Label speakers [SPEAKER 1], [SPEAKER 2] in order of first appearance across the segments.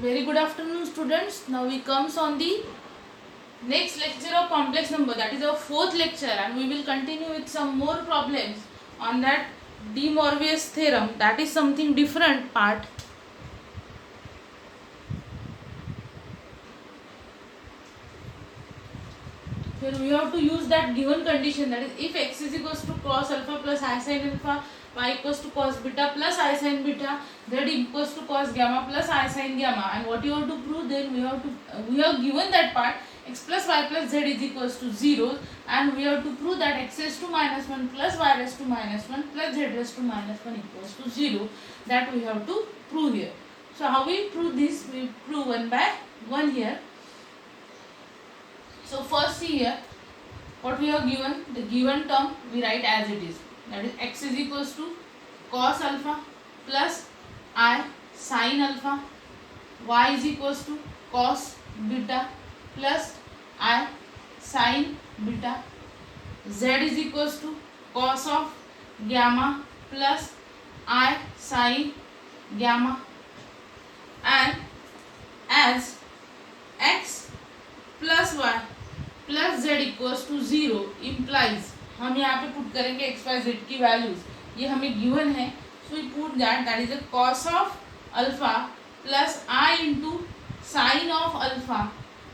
[SPEAKER 1] Very good afternoon, students. Now we comes on the next lecture of complex number. That is our fourth lecture, and we will continue with some more problems on that De Morbius theorem. That is something different part. Here we have to use that given condition, that is if x is equals to cos alpha plus I sin alpha, y equals to cos beta plus I sin beta, z equals to cos gamma plus I sin gamma, and what you have to prove, then we have given that part x plus y plus z is equals to 0, and we have to prove that x raised to minus 1 plus y raised to minus 1 plus z raised to minus 1 equals to 0. That we have to prove here. So how we prove this? We prove one by one here. So first see here what we have given. The given term we write as it is, that is x is equals to cos alpha plus I sin alpha, y is equals to cos beta plus I sin beta, z is equals to cos of gamma plus I sin gamma, and as x plus y plus z equals to 0 implies, हम यहाँ पे put करेंगे x y z की values, ये हमें given है. So we put that is the cos of alpha plus i into sine of alpha,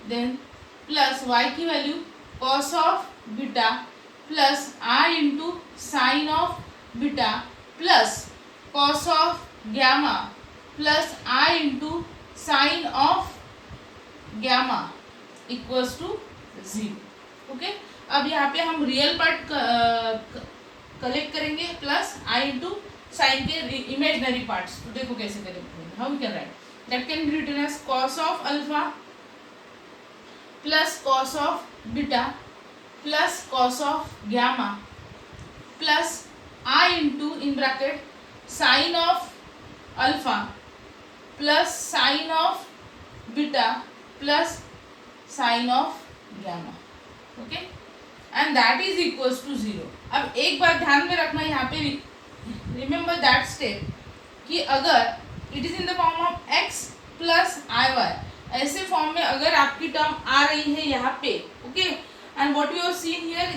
[SPEAKER 1] then plus y की value cos of beta plus i into sine of beta plus cos of gamma plus i into sine of gamma equals to 0. Okay, अब यहाँ पे हम real part collect करेंगे plus i into sine के imaginary parts. तो देखो कैसे करेंगे. How we can write that can be written as cos of alpha plus cos of beta plus cos of gamma plus i into in bracket sine of alpha plus sine of beta plus sine of gamma. Okay, and that is equals to 0. अब एक बात ध्यान में रखना यहाँ पे, remember that step कि अगर it is in the form of x plus i y, ऐसे फॉर्म में अगर आपकी टर्म आ रही है यहाँ पे, okay, and what you have seen here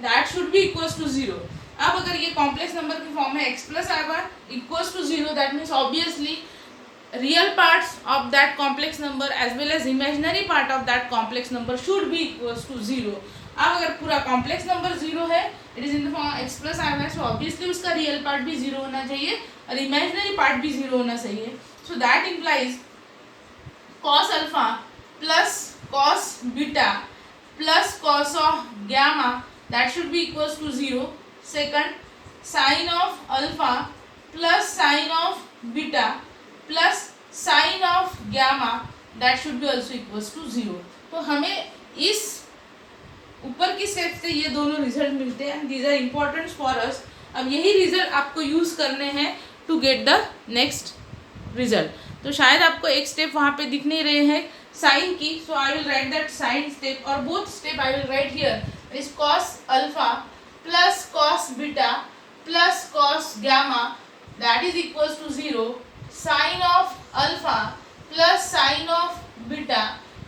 [SPEAKER 1] that should be equals to 0. अब अगर ये कॉम्प्लेक्स नंबर की फॉर्म है x plus i y equals to 0, that means obviously real parts of that complex number as well as imaginary part of that complex number should be equals to 0. अब अगर पूरा complex number 0 है, it is in the form x plus i, so obviously उसका real part भी 0 होना चाहिए और imaginary part भी 0 होना चाहिए. So that implies cos alpha plus cos beta plus cos of gamma, that should be equals to 0. Second, sin of alpha plus sin of beta plus sine of gamma, that should be also equals to 0. तो हमें इस ऊपर की step से ये दोनों result मिलते हैं, these are important for us. अब यही रिजल्ट आपको यूज करने हैं to get the next result. तो शायद आपको एक स्टेप वहाँ पे दिख नहीं रहे हैं साइन की, so I will write that sine step, और both step I will write here is cos alpha plus cos beta plus cos gamma, that is equals to 0. Sine of alpha plus sine of beta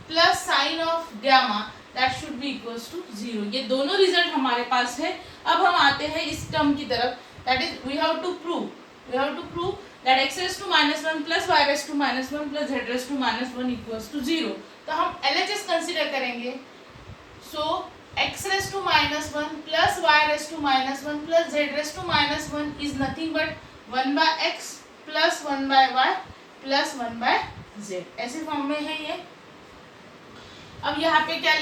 [SPEAKER 1] plus sine of gamma, that should be equals to 0. ये दोनों result हमारे पास है. अब हम आते हैं इस term की तरफ, that is we have to prove that x raise to minus 1 plus y raise to minus 1 plus z raise to minus 1 equals to 0. तो हम LHS कंसिडर करेंगे. So x raise to minus 1 plus y raise to minus 1 plus z raise to minus 1 is nothing but 1 by x plus 1 by y plus 1 by z, ऐसे form में है ये. अब यहाँ पे क्या,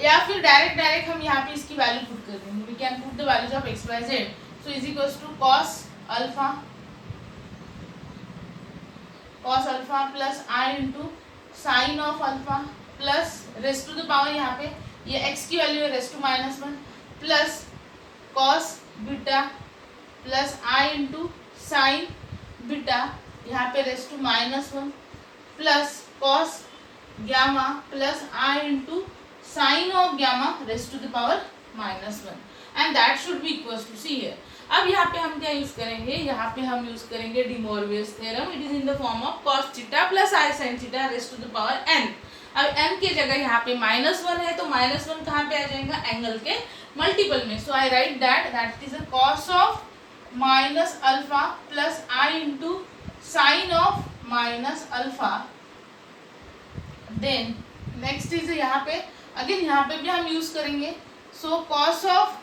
[SPEAKER 1] या फिर डायरेक्ट हम यहाँ पे इसकी वैल्यू पुट कर देंगे. We can put the values of x by z. So is equals to cos alpha plus i into sine of alpha plus raised to the power, यहाँ पे ये x की वैल्यू है raised to minus 1 plus cos beta plus i into sine beta, यहाँ पे raised to minus 1 plus cos gamma plus i into sine of gamma raised to the power minus 1, and that should be equals to see here. अब यहाँ पे हम क्या use करेंगे, यहाँ पे हम यूज करेंगे De Moivre's theorem. It is in the form of cos theta plus i sin theta raise to the power n. अब n की जगह यहाँ पे -1 है तो -1 कहाँ पे आ जाएगा, एंगल के मल्टीपल में. So I write that is a cos of minus alpha plus i into sine of minus alpha. Then next is यहाँ पे अगेन यहाँ पे भी हम यूज करेंगे. So cos of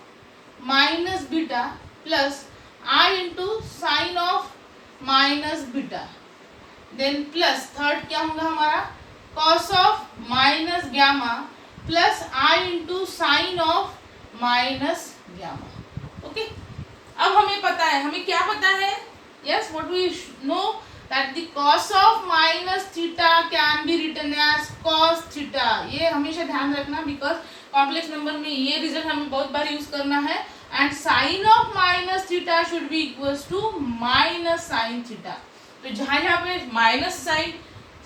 [SPEAKER 1] minus beta plus i into sine of minus beta. Then plus third क्या होगा हमारा, cos of minus gamma plus i into sine of minus gamma. Okay, अब हमें पता है, हमें क्या पता है, yes what we know that the cos of minus theta can be written as cos theta. ये हमेशा ध्यान रखना बिकॉज कॉम्प्लेक्स नंबर में ये रिजल्ट हमें बहुत बार यूज करना है. And sine of minus theta should be equals to minus sine theta. तो जहां जहां पे minus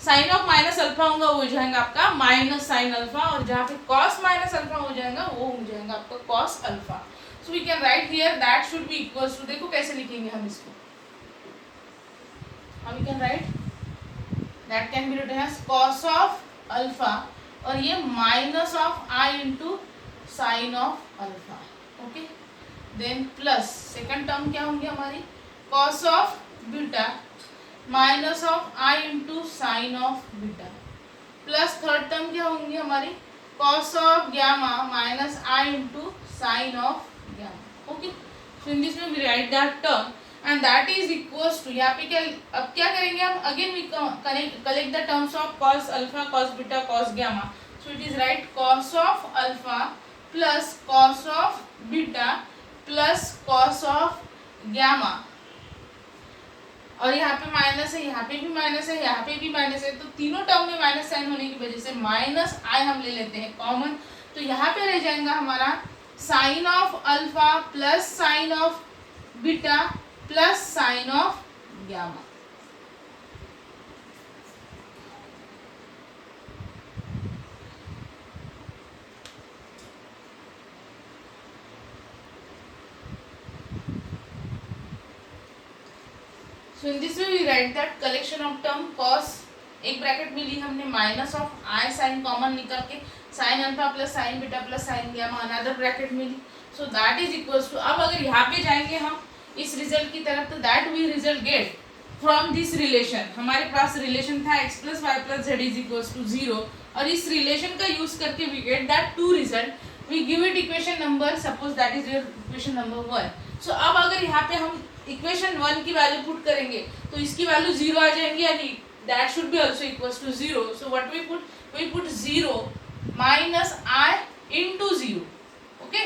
[SPEAKER 1] sine of minus alpha होगा वो हो जाएगा आपका माइनस साइन अल्फा, और जहां पे cos माइनस अल्फा हो जाएगा वो हो जाएगा आपका cos alpha. So we can write here that should be equals to, देखो कैसे लिखेंगे हम इसको, हम we can write that can be written as cos of alpha और ये minus of i into sine of alpha. Okay, then plus second term क्या होंगी हमारी, cos of beta minus of i into sine of beta. Plus third term क्या होंगी हमारी, cos of gamma minus I into sine of gamma. Okay, so in this में we write that term and that is equals to, यहाँ पे क्या, अब क्या करेंगे हम, again we collect the terms of cos alpha cos beta cos gamma. So it is right cos of alpha plus cos of beta plus cos of gamma. और यहाँ पे माइनस है, यहाँ पे भी माइनस है, यहाँ पे भी माइनस है, तो तीनों टर्म में माइनस साइन होने की वजह से माइनस आई हम ले लेते हैं कॉमन. तो यहाँ पे रह जाएगा हमारा sine of alpha plus sine of beta plus sine of gamma. So in this way we write that collection of term cos, एक ब्रैकेट मिली हमने minus of i sine common निकाल के, sine alpha plus sine beta plus sine gamma another bracket मिली. So that is equals to, अब अगर यहाँ पे जाएंगे हम इस रिजल्ट की तरफ तो that we result get from this relation. हमारे पास रिलेशन था x plus y plus z is equals to 0 और इस रिलेशन का यूज करके we get that two result. We give it equation number, suppose that is your equation number 1. सो अब अगर यहाँ पे हम इक्वेशन 1 की वैल्यू पुट करेंगे तो इसकी वैल्यू 0 आ जाएंगी and that should be also equals to 0. So what we put 0 minus i into 0. Okay,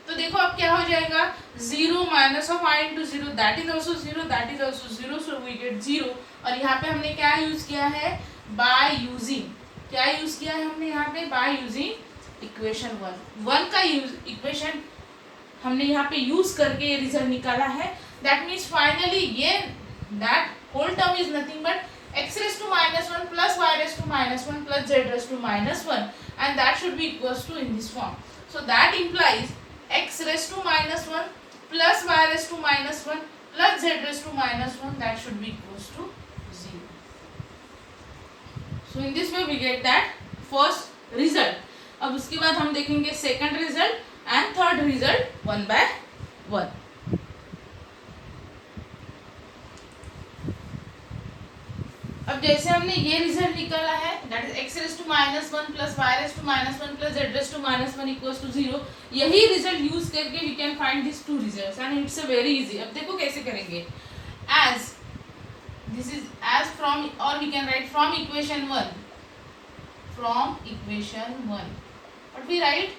[SPEAKER 1] तो देखो अब क्या हो जाएगा, 0 minus of i into 0 that is also 0, that is also 0. So we get 0. और यहाँ पे हमने क्या यूज किया है, बाय यूजिंग, क्या यूज किया है हमने यहाँ पे, बाय यूजिंग इक्वेशन 1 का यूज इक्वेशन हमने यहाँ पे यूज करके ये रिजल्ट निकाला है. दैट मीन्स फाइनली ये that whole term is nothing but x raised to minus 1 plus y raised to minus 1 plus z raised to minus 1 and that should be equals to in this form. So that implies x raised to minus 1 plus y raised to minus 1 plus z raised to minus 1 that should be equals to 0. So in this way we get that first result. अब उसके बाद हम देखेंगे second result and third result one by one. अब जैसे हमने ये result निकाला है that is x raise to minus 1 plus y raise to minus 1 plus z raise to minus 1 equals to 0. यही रिजल्ट यूज करके we can find this two results and it's a very easy. अब देखो कैसे करेंगे, as this is as from, और we can write from equation 1, from equation 1 what we write,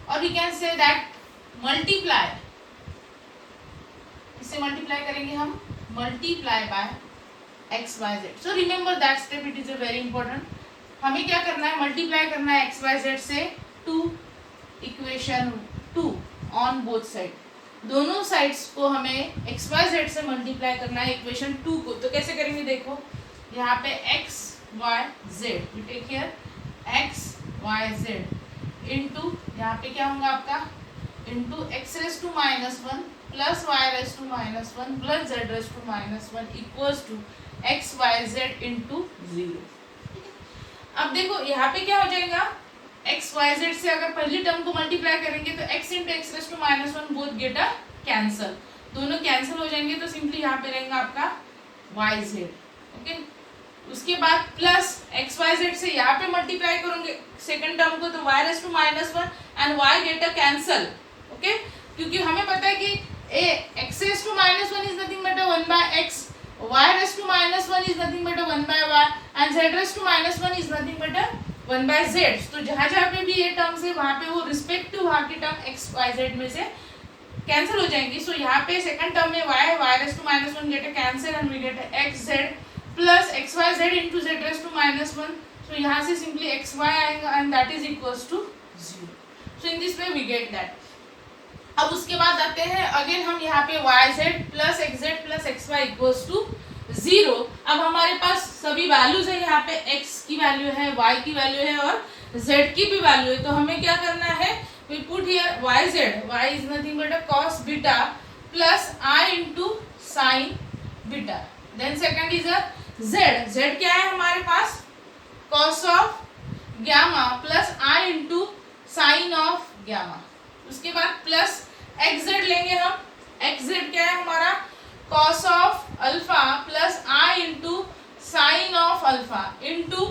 [SPEAKER 1] और we can say that multiply, इससे multiply करेंगे हम, multiply by x y z. So remember that step, it is a very important. हमें क्या करना है, multiply करना है x y z से to equation 2 on both side. दोनों साइड्स को हमें x y z से मल्टीप्लाई करना है इक्वेशन 2 को. तो कैसे करेंगे देखो, यहाँ पे x y z, we take here x y z into यहाँ पे क्या होगा आपका, into x raise to minus 1 plus y raise to minus one plus z raise to minus one equals to x y z into zero. अब देखो यहाँ पे क्या हो जाएगा, एक्स वाई जेड से अगर पहली टर्म को मल्टीप्लाई करेंगे तो x into x raise to minus one both get a cancel, दोनों कैंसिल हो जाएंगे तो सिंपली यहाँ पे रहेगा आपका वाई जेड। ओके, उसके बाद प्लस एक्स वाई जेड से यहाँ पे मल्टीप्लाई करोगे सेकंड टर्म को तो y raise to minus one and y get a cancel. Okay, क्योंकि हमें पता है कि x raise to minus one is nothing but one by x, y raised to minus 1 is nothing but a 1 by y and z raised to minus 1 is nothing but a 1 by z। तो जहाँ जहाँ पे भी ये terms है वहाँ पे वो रिस्पेक्टिव वहाँ की टर्म x y z में से कैंसिल हो जाएंगी। सो यहाँ पे सेकंड टर्म में y raised to minus 1 get a cancel and we get x z plus x y z into z raised to minus 1। So यहाँ से सिंपली x y आएगा and that is equals to 0। So in this way we get that. अब उसके बाद आते हैं again हम यहाँ पे y z plus x z plus x y equals to 0। अब हमारे पास सभी वैल्यूज है, यहाँ पे x की वैल्यू है, y की वैल्यू है और z की भी वैल्यू है। तो हमें क्या करना है, we put here y z, y is nothing but a cos beta plus i into sine beta. Then second is a z, z क्या है हमारे पास, cos of gamma plus i into sine of gamma. उसके बाद plus x Z लेंगे हम, x Z क्या है हमारा, cos of alpha plus i into sine of alpha into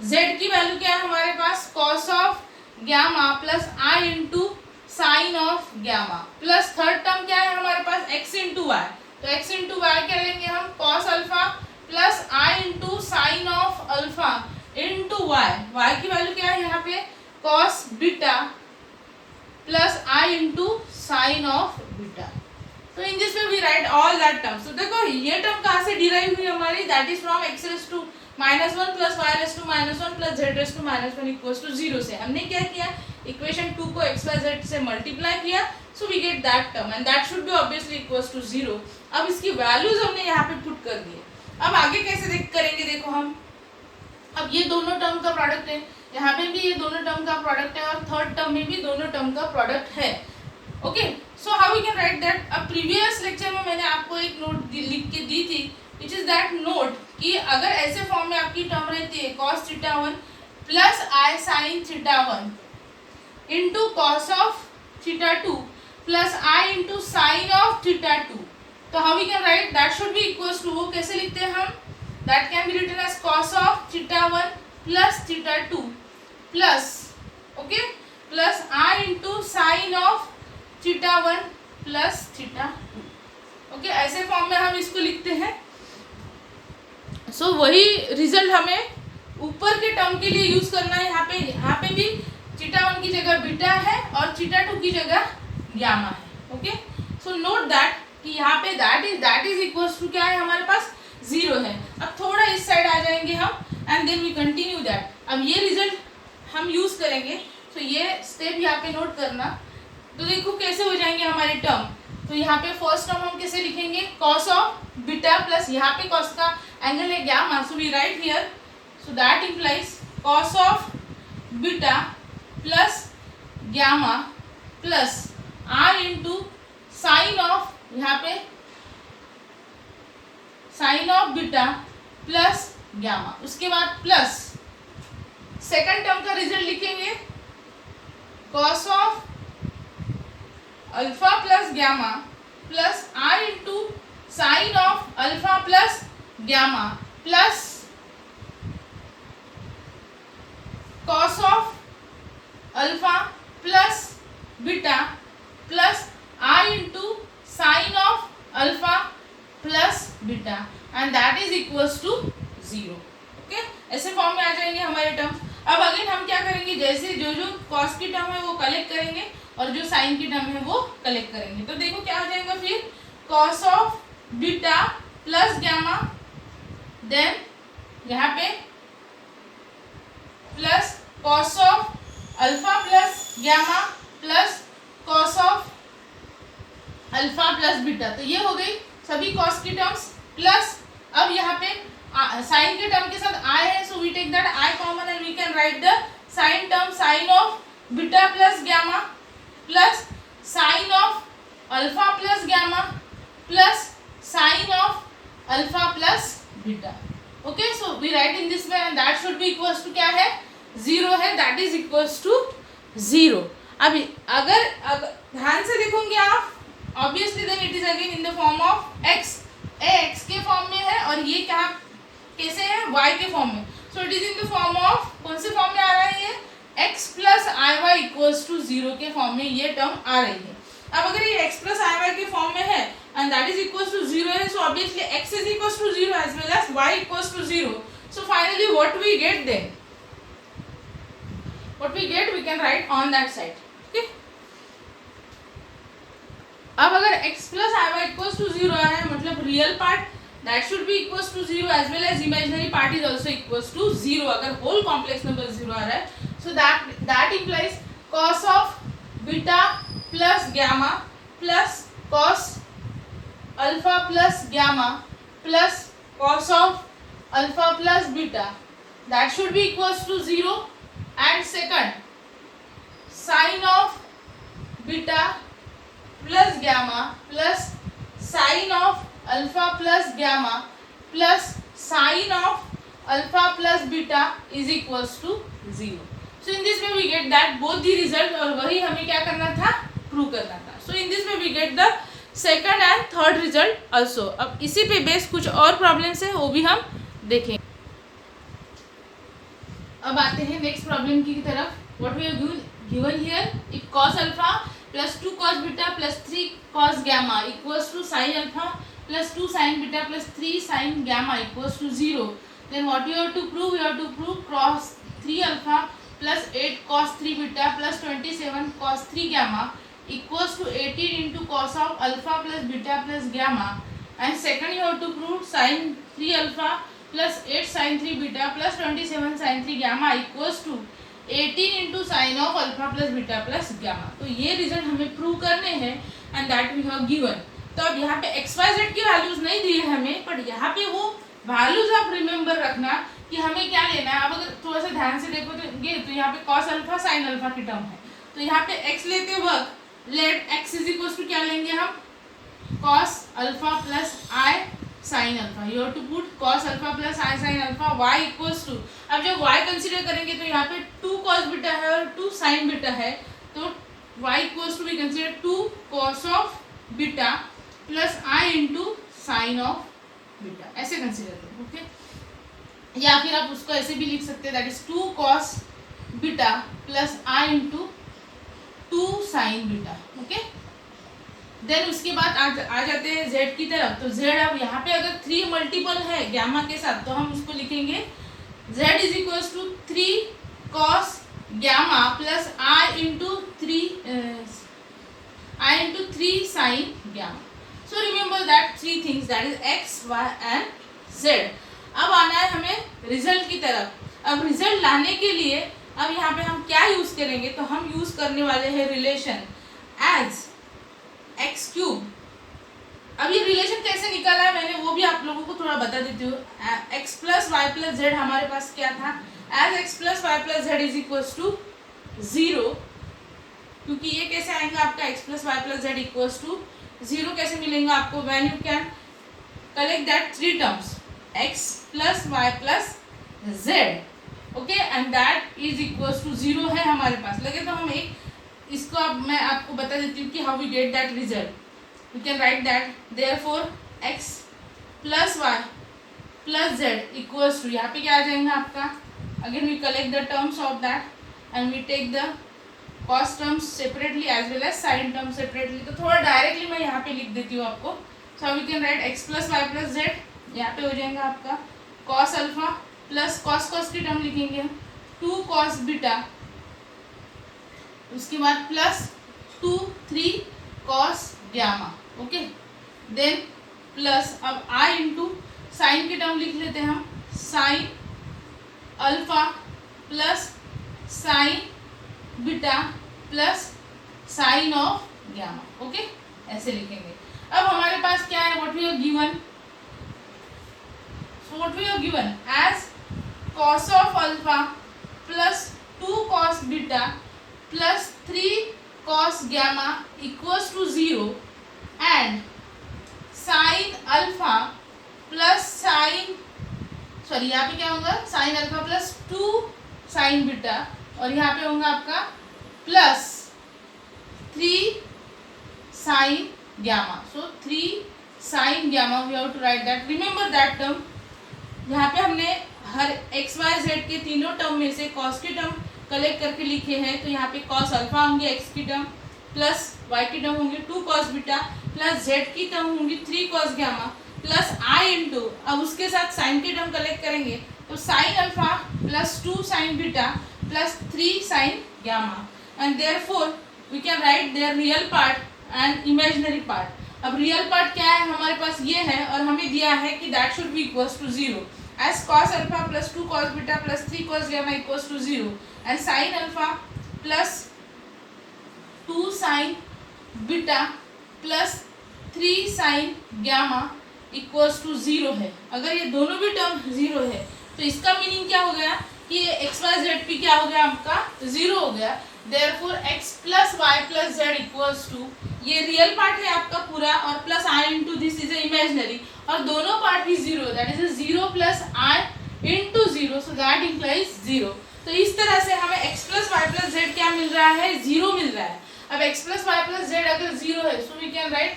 [SPEAKER 1] z की वैल्यू क्या है हमारे पास, cos of gamma plus i into sine of gamma plus third term क्या है हमारे पास, एक्स इंटू वाई। तो एक्स इंटू वाई क्या लेंगे हम, cos alpha plus i into sine of alpha into y, y की वैल्यू क्या है यहाँ पे, cos beta plus i into sine of beta. तो in this way we write all that terms. तो देखो ये टर्म कहाँ से डिराइव हुई हमारी, that is from x raise to minus one plus y raise to minus one plus z raise to minus one equals to 0 से हमने क्या किया, इक्वेशन 2 को एक्स वाई जेड से मल्टीप्लाई किया, so we get that term and that should be obviously equals to 0। अब इसकी values हमने यहाँ पे पुट कर दिए। अब आगे कैसे करेंगे, देखो हम अब ये दोनों टर्म का प्रोडक्ट है, यहाँ पे भी ये दोनों टर्म का प्रोडक्ट है और थर्ड टर्म में भी दोनों टर्म का प्रोडक्ट है। Okay, so how we can write that. अब प्रीवियस लेक्चर में मैंने आपको एक नोट लिख के दी थी, विच इज दैट नोट कि अगर ऐसे फॉर्म में आपकी टर्म रहती है cos theta 1 plus i sine theta 1 into cos of theta 2 plus i into sine of theta 2, तो how we can write, that should be equals to, वो कैसे लिखते हैं हम, that can be written as cos of theta 1 plus theta 2 plus okay plus i into sine of theta 1 plus theta 2। Okay, ऐसे form में हम इसको लिखते हैं। सो वही रिजल्ट हमें ऊपर के टर्म के लिए यूज करना है। यहाँ पे भी थीटा 1 की जगह बीटा है और थीटा 2 की जगह गामा है। ओके, सो नोट दैट कि यहाँ पे दैट इज इक्वल्स टू क्या है हमारे पास, 0 है। अब थोड़ा इस साइड आ जाएंगे हम and then we continue that. अब ये रिजल्ट हम यूज करेंगे, तो ये स्टेप यहाँ पे नोट करना। तो देखो कैसे हो जाएंगे हमारे टर्म। तो यहाँ पे फर्स्ट टर्म हम कैसे लिखेंगे, कॉस ऑफ बीटा प्लस यहाँ पे कॉस का एंगल है gamma, so we write here, so that implies cos of beta plus gamma plus r into sine of, यहाँ पे sine of beta plus gamma. उसके बाद प्लस सेकंड टर्म का result लिखेंगे, cos of alpha plus gamma plus r into sine of alpha plus gamma plus cos of alpha plus beta plus i into sine of alpha plus beta and that is equals to 0। Okay, ऐसे form में आ जाएंगे हमारे term. अब again हम क्या करेंगे, जैसे जो जो कॉस की टर्म है वो कलेक्ट करेंगे और जो साइन की टर्म है वो कलेक्ट करेंगे। तो देखो क्या हो जाएगा फिर, cos of beta plus gamma, then यहाँ पे plus cos of alpha plus gamma plus cos of alpha plus beta. तो ये हो गई सभी कॉस की टर्म्स प्लस अब यहाँ पे साइन के टर्म के साथ आई है, so we take that i common and we can write the sine term, sine of beta plus gamma plus sine of alpha plus gamma plus sine of alpha plus beta. Okay, so we write in this way and that should be equals to क्या है, 0 है, that is equals to 0. अभी अगर ध्यान से देखोगे आप, obviously then it is again in the form of x. x के फॉर्म में है और ये क्या कैसे है, y के फॉर्म में. So it is in the form of, कौन से फॉर्म में आ रहा है ये, x plus i y equals to 0 के फॉर्म में ये टर्म आ रही है. अब अगर ये x प्लस आई वाई के फॉर्म में है and that is equals to 0 है, so obviously x is equals to 0 as well as y equals to 0. So finally what we get then? What we get we can write on that side. Okay. अब अगर x plus i y equals to 0 है, मतलब real part that should be equals to 0 as well as imaginary part is also equals to 0. अगर whole complex number 0 आ रहा है, so that implies cos of beta plus gamma plus cos alpha plus gamma plus cos of alpha plus beta, that should be equals to 0. And second sine of beta plus gamma plus sine of alpha plus gamma plus sine of alpha plus beta is equals to 0. So in this way we get that both the result, और वही हमें क्या करना था, prove करना था. So in this way we get the second and third result also. अब इसी पे बेस कुछ और प्रॉब्लम्स है, वो भी हम देखेंगे. अब आते हैं नेक्स्ट प्रॉब्लम की तरफ. What we have given here, if cos alpha plus 2 cos beta plus 3 cos gamma equals to sin alpha plus 2 sin beta plus 3 sin gamma equals to 0, then what you have to prove, you have to prove cos 3 alpha plus 8 cos 3 beta plus 27 cos 3 gamma equals to 18 into cos of alpha plus beta plus gamma, and second you have to prove sin 3 alpha plus 8 sin 3 beta plus 27 sin 3 gamma equals to 18 into sin of alpha plus beta plus gamma. तो ये result हमें prove करने हैं and that we have given. तो अब यहाँ पे x y z की वैल्यूज नहीं दी है हमें, बट यहाँ पे वो वैल्यूज आप रिमेंबर रखना कि हमें क्या लेना है. अब अगर थोड़ा सा ध्यान से देखोगे तो यहाँ पे cos अल्फा sin अल्फा की टर्म है, तो यहाँ पे x लेते वक्त let x is equal to क्या लेंगे हम, cos alpha plus i sin alpha. You have to put cos alpha plus i sin alpha y equals to, अब जब y कंसीडर करेंगे तो यहाँ पे 2 cos बीटा है और 2 sin बीटा है, तो y equals to we consider 2 cos of beta plus i into sine of beta, ऐसे कंसीडर करें. ओके, या फिर आप उसको ऐसे भी लिख सकते हैं, that is 2 cos beta plus i into 2 sin beta. Okay, then उसके बाद आ जाते हैं z की तरफ. तो z अब यहाँ पे अगर 3 मल्टीपल है गैमा के साथ, तो हम उसको लिखेंगे z is equal to 3 cos gamma plus i into 3 sin gamma. So remember that 3 things, that is x, y and z. अब आना है हमें रिजल्ट की तरफ. अब रिजल्ट लाने के लिए अब यहाँ पे हम क्या यूज करेंगे, तो हम यूज करने वाले हैं रिलेशन एज एक्स क्यूब. अब ये रिलेशन कैसे निकाला है मैंने वो भी आप लोगों को थोड़ा बता देती हूँ. X plus y plus z हमारे पास क्या था, as x plus y plus z is equals to 0, क्योंकि ये कैसे आएगा आपका x plus y plus z equals to 0 कैसे मिलेगा आपको, when you can collect that 3 terms x plus y plus z. Okay, and that is equals to 0 है हमारे पास. लगे तो हम एक इसको अब मैं आपको बता देती हूँ कि how we get that result. We can write that therefore x plus y plus z equals to, यहाँ पे क्या आ जाएगा आपका, again we collect the terms of that and we take the cos terms separately as well as sine terms separately. तो थोड़ा directly मैं यहाँ पे लिख देती हूँ आपको. So we can write x plus y plus z, यहाँ पे हो जाएगा आपका cos alpha plus cos cos की टर्म लिखेंगे 2 cos बीटा, उसके बाद plus 3 cos gamma. Okay, then plus अब i इंटू साइन की टर्म लिख लेते हैं हम, sine alpha plus sine beta plus sine of gamma. Okay, ऐसे लिखेंगे. अब हमारे पास क्या है, what we have given, so what we have given as cos of alpha plus 2 cos beta plus 3 cos gamma equals to 0, and sine alpha plus sign, sorry यहाँ पे क्या होगा, sign alpha plus 2 sine beta, और यहाँ पे होगा आपका plus 3 sine gamma. So 3 sin gamma we have to write that. Remember that term. यहाँ पे हमने हर x y z के तीनों टर्म में से cos के टर्म कलेक्ट करके लिखे हैं, तो यहाँ पे cos अल्फा होंगे x की टर्म, प्लस y की टर्म होंगे 2 cos बीटा, प्लस z की टर्म होंगी 3 cos gamma, plus i into, अब उसके साथ साइन की टर्म कलेक्ट करेंगे तो sine alpha plus 2 sine beta plus 3 sine gamma, and therefore we can write their real part and imaginary part. अब real part क्या है, हमारे पास ये है और हमें दिया है कि that should be equals to 0 as cos alpha plus 2 cos beta plus 3 cos gamma equals to 0 and sine alpha plus 2 sine beta plus 3 sine gamma equals to 0 है. अगर ये दोनों भी टर्म 0 है तो इसका मीनिंग क्या हो गया कि ये एक्स वाई जेड पी क्या हो गया, आपका 0 हो गया. Therefore x plus y plus z equals to, ये रियल पार्ट है आपका पूरा, और plus i into this is a imaginary, और दोनों पार्ट भी 0, that is 0 plus i into 0, so that implies 0. तो इस तरह से हमें x plus y plus z क्या मिल रहा है, 0 मिल रहा है. अब x plus y plus z अगर 0 है so we can write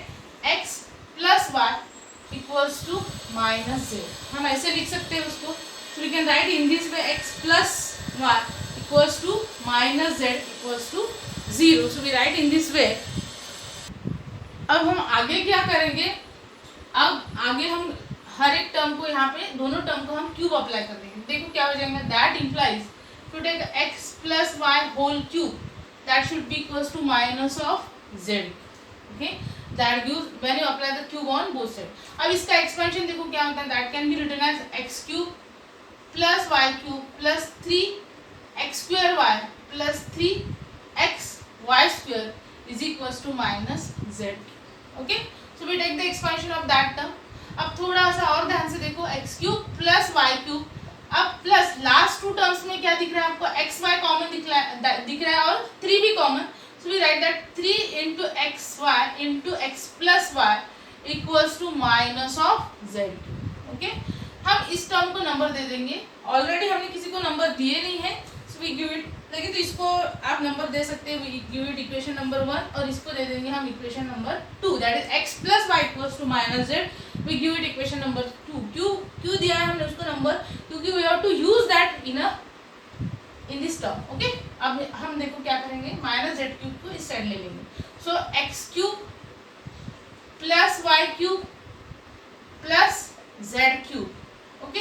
[SPEAKER 1] x plus y equals to minus z. हम ऐसे लिख सकते हैं उसको, so we can write in this way x plus y equals to minus z equals to 0. So we write in this way. अब हम आगे क्या करेंगे, अब आगे हम हर एक टर्म को यहाँ पे दोनों टर्म को हम क्यूब अप्लाई कर देंगे. देखो क्या हो जाएगा, that implies to take x plus y whole cube, that should be equals to minus of z. Okay, that gives when you apply the cube on both side. अब इसका एक्सपेंशन देखो क्या होता है, that can be written as x cube plus Y cube plus 3 x square y plus 3x y square is equals to minus z. Okay, so we take the expansion of that term. अब थोड़ा सा और ध्यान से देखो, x cube plus y cube, अब plus last to terms में क्या दिख रहा है आपको, x y कॉमन दिख रहा है और 3 भी common, so we write that 3 into x y into x plus y equals to minus of z. Okay, हम इस टर्म को नंबर दे देंगे, ऑलरेडी हमने किसी को नंबर दिए नहीं है, we give it, लेकिन तो इसको आप नंबर दे सकते हैं, we give it equation number 1 और इसको दे देंगे हम equation number 2, that is x plus y equals to minus z. we give it equation number 2. क्यों दिया है हमने उसको नंबर, क्योंकि we have to use that in this term. Okay, अब हम देखो क्या करेंगे, माइनस जेड क्यूब को इस साइड ले लेंगे, so x cube plus Y cube plus z cube. Okay,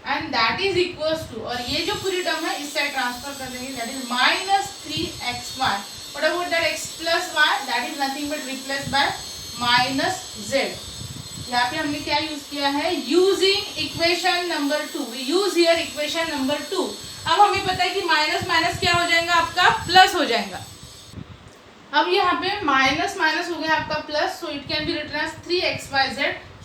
[SPEAKER 1] and that is equals to, और ये जो पूरी टर्म है इस साइड ट्रांसफर कर देंगे, that is minus 3xy. What about that x plus y, that is nothing but replace by minus z. यहाँ पे हमने क्या यूज किया है, using equation number 2, we use here equation number 2. अब हमें पता है कि माइनस माइनस क्या हो जाएगा, आपका प्लस हो जाएगा. अब यहाँ पे माइनस माइनस हो गया आपका plus, so it can be written as 3xyz,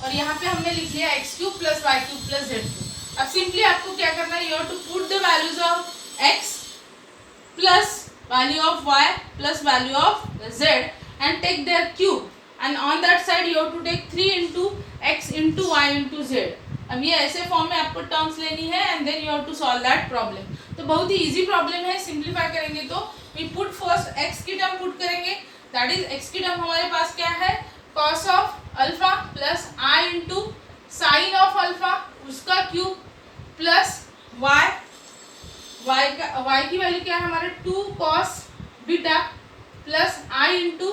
[SPEAKER 1] और यहाँ पे हमने लिख लिया x cube plus Y cube plus z cube. अब सिंपली आपको क्या करना है, you have to put the values of x plus value of y plus value of z and take their cube, and on that side you have to take 3 into x into y into z. अब ये ऐसे form में आपको terms लेनी है and then you have to solve that problem. तो बहुत ही इजी प्रॉब्लम है, सिंप्लीफाई करेंगे तो वी पुट फर्स्ट x की टर्म पुट करेंगे, दैट इज x की टर्म हमारे पास क्या है, cos of alpha plus i into sine of alpha उसका क्यूब प्लस y की वैल्यू क्या है हमारे 2 cos beta plus i into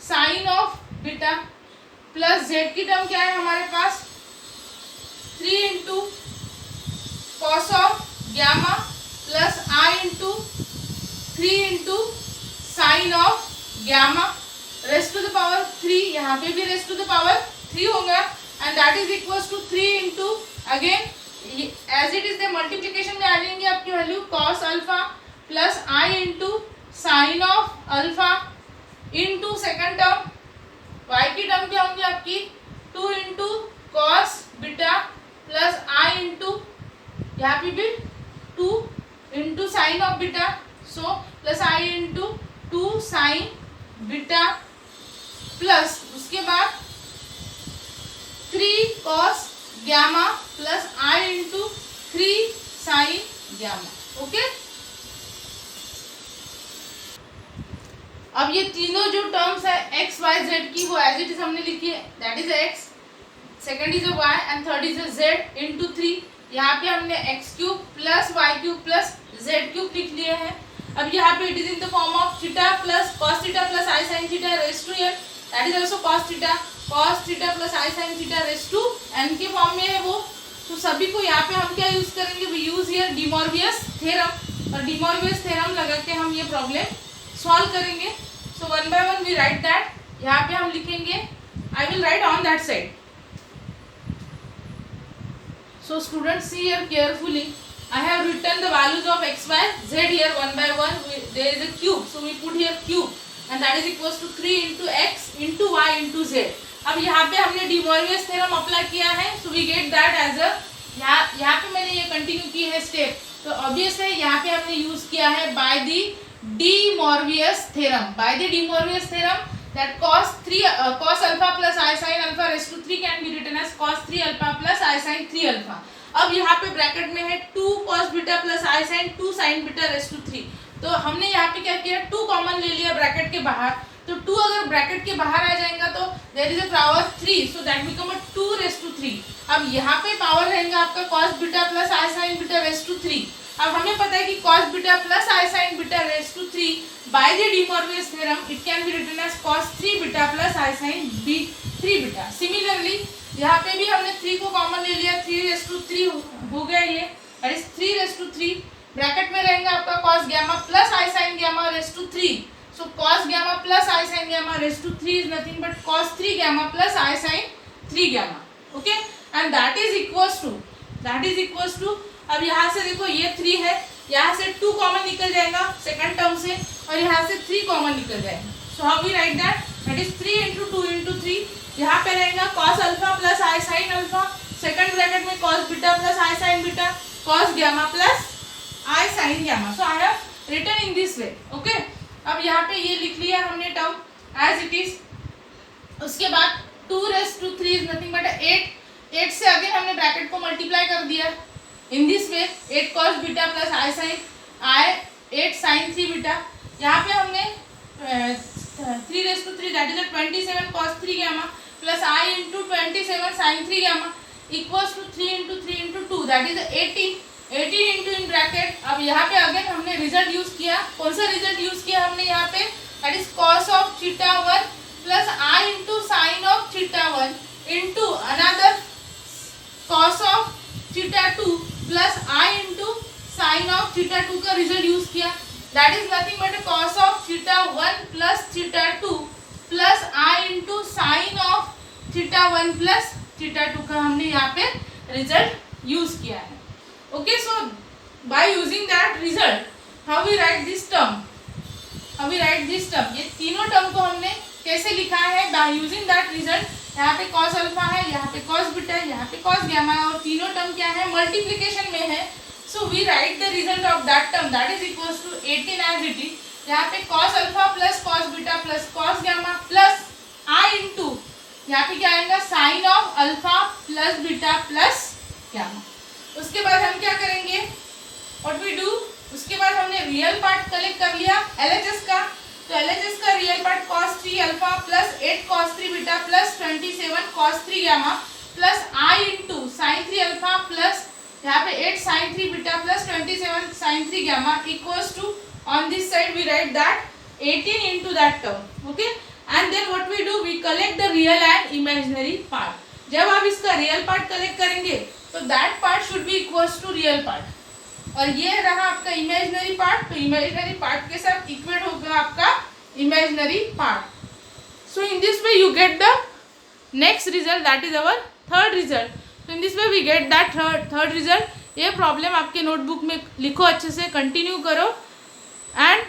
[SPEAKER 1] sine of beta plus z की टर्म क्या है हमारे पास 3 into cos of gamma plus i into 3 into sine of gamma raised to the power 3, यहाँ पे भी रेस्ट टू द पावर 3 होगा, and that is equals to 3 into again as it is the multiplication में आ जाएंगे आपकी value cos alpha plus i into sine of alpha into second term y की term क्या होंगी आपकी 2 into cos beta plus i into यहाँ पे भी 2 into sine of beta, so plus i into 2 sine beta plus उसके बाद 3 cos gamma plus I into 3 sin gamma। Okay, अब ये तीनों जो टर्म्स है x y z की वो एज इट इज हमने लिखी है, that is x, second is y and third is z into 3। यहाँ पे हमने x cube plus Y cube plus z cube लिख लिए हैं। अब यहाँ पे it is in the form of theta plus cos theta plus i sine theta raise to n, that is also cos theta plus i sine theta raise to n के form में है वो। तो सभी को यहाँ पे हम क्या यूज करेंगे, we use here De Moivre's theorem, और डी मॉर्बियस थ्योरम लगा के हम ये प्रॉब्लम सॉल्व करेंगे। So one by one we write that, यहाँ पे हम लिखेंगे, I will write on that side. So students, see here carefully. I have written the values of x, y, z here one by one. There is a cube, so we put here cube, and that is equals to 3 into x into y into z. अब यहाँ पे हमने D Moivre's theorem apply किया है, so we get that as a, यहाँ पे मैंने ये कंटिन्यू की है स्टेप, तो ऑब्वियस है यहाँ पे हमने यूज किया है by the D Moivre's theorem, that cos alpha plus I sin alpha raised to 3 can be written as cos 3 alpha plus I sin 3 alpha। अब यहाँ पे ब्रैकेट में है 2 cos beta plus I sin 2 sin beta raised to 3, तो हमने यहाँ पे क्या किया, 2 कॉमन ले लिया ब्रैकेट के बाहर, तो 2 अगर ब्रैकेट के बाहर आ जाएगा तो there is a power 3, so that become a 2 raised to 3। अब यहाँ पे पावर रहेगा आपका cos beta plus I sin beta raised to 3। अब हमें पता है कि cos beta plus I sin beta raised to 3 by the De Morbius theorem it can be written as cos 3 beta plus I sin 3 beta. Similarly यहाँ पे भी हमने 3 को कॉमन ले लिया, 3 raised to 3 हो गया ये, that is 3 raised to 3, bracket में रहेगा आपका cos gamma plus I sin gamma raised to 3, so cos gamma plus I sin gamma raised to 3 is nothing but cos 3 gamma plus I sin 3 gamma, okay, and that is equals to अब यहाँ से देखो ये 3 है, यहाँ से 2 common निकल जाएगा सेकंड टर्म से, और यहाँ से 3 कॉमन निकल जाएगा, so how we write that is 3 into 2 into 3। यहाँ पे रहेगा cos alpha plus i sine alpha, second bracket में cos beta plus i sine beta, cos gamma plus i sine gamma, so I have written in this way, okay. अब यहाँ पे ये लिख लिया हमने टर्म एज इट इज। उसके बाद 2 raised to 3 is nothing but 8 से अगेन हमने ब्रैकेट को मल्टीप्लाई कर दिया in this way, 8 cos beta plus i sine 8 sin 3 beta. यहाँ पे हमने 3 raised to 3 that is 27 cos 3 gamma plus I into 27 sin 3 gamma equals to 3 into 3 into 2 that is 18 into in bracket. अब यहाँ पे again हमने result use किया, कौन सा रिजल्ट यूज किया हमने यहाँ पे, that is cos of theta 1 plus I into sine of theta 1 into another cos of theta 2 plus I into sine of theta 2 का रिजल्ट यूज किया, that is nothing but cos of theta 1 plus theta 2 plus I into sine of theta 1 plus theta 2 का हमने यहाँ पे result use किया है, okay. So by using that result how we right this term, ये तीनों term को हमने कैसे लिखा है, बाय यूजिंग दैट रिजल्ट। यहाँ पे cos अल्फा है, यहाँ पे cos बीटा है, यहाँ पे cos gamma है, और तीनों टर्म क्या है, मल्टीप्लिकेशन में है, so we write the result of that term that is equals to 18 as it is. यहाँ पे cos alpha plus cos beta plus cos gamma plus I into यहाँ पे क्या आएगा, sine of alpha plus beta plus gamma। उसके बाद हम क्या करेंगे, व्हाट वी डू, उसके बाद हमने रियल पार्ट कलेक्ट कर लिया LHS का, तो LHS का real part cos 3 alpha plus 8 cos 3 beta plus 27 cos 3 gamma plus I into sine 3 alpha plus यहाँ पे 8 sin 3 beta plus 27 sin 3 gamma equals to on this side we write that 18 into that term, okay, and then what we do, we collect the real and imaginary part। जब आप इसका real part collect करेंगे तो that part should be equals to real part, और ये रहा आपका imaginary part, तो इमेजिनरी पार्ट के साथ इक्वेट होगा आपका imaginary part. So in this way you get the next result, that is our third result. तो in this way we get that third result. ये प्रॉब्लम आपके नोटबुक में लिखो, अच्छे से कंटिन्यू करो, and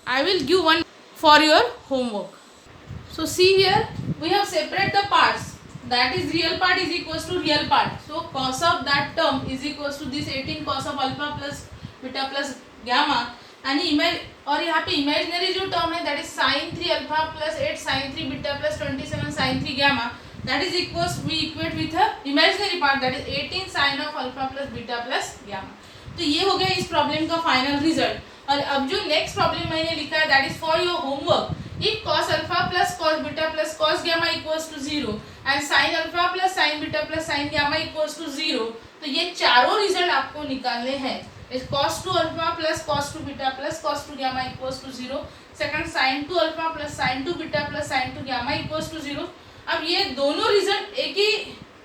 [SPEAKER 1] I will give one for your homework. So C here we have separate the parts, that is real part is equals to real part, so cos of that term is equals to this 18 cos of alpha plus beta plus gamma, और यहाँ पे imaginary जो term है that is sin 3 alpha plus 8 sin 3 beta plus 27 sin 3 gamma, that is equals we equate with a imaginary part that is 18 sin of alpha plus beta plus gamma. तो ये हो गया इस प्रॉब्लम का final result. और अब जो next problem मैंने लिखा है that is for your homework, if cos alpha plus cos beta plus cos gamma equals to 0 and sin alpha plus sin beta plus sin gamma equals to 0, तो ये चारों result आपको निकालने हैं। इस cos 2 alpha plus cos 2 beta plus cos 2 gamma equals to 0, second sin 2 alpha plus sin 2 beta plus sin 2 gamma equals to 0। अब ये दोनों रिजल्ट एक ही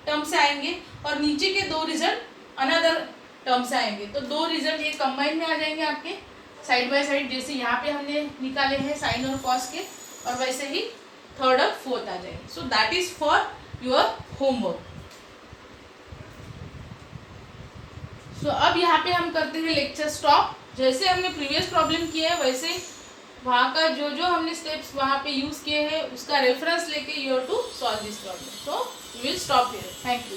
[SPEAKER 1] टर्म से आएंगे और नीचे के दो रिजल्ट अनदर टर्म से आएंगे, तो दो रिजल्ट ये कंबाइन में आ जाएंगे आपके साइड बाय साइड, जैसे यहाँ पे हमने निकाले हैं साइन और कॉस के, और वैसे ही थर्ड और फोर्थ आ जाएंगे। So that is for your homework. So अब यहाँ पे हम करते हैं लेक्चर स्टॉप। जैसे हमने प्रीवियस प्रॉब्लम किया है वैसे वहाँ का जो जो हमने स्टेप्स वहाँ पे यूज किए हैं उसका रेफरेंस लेके you have to solve this problem. So we will stop here. Thank you.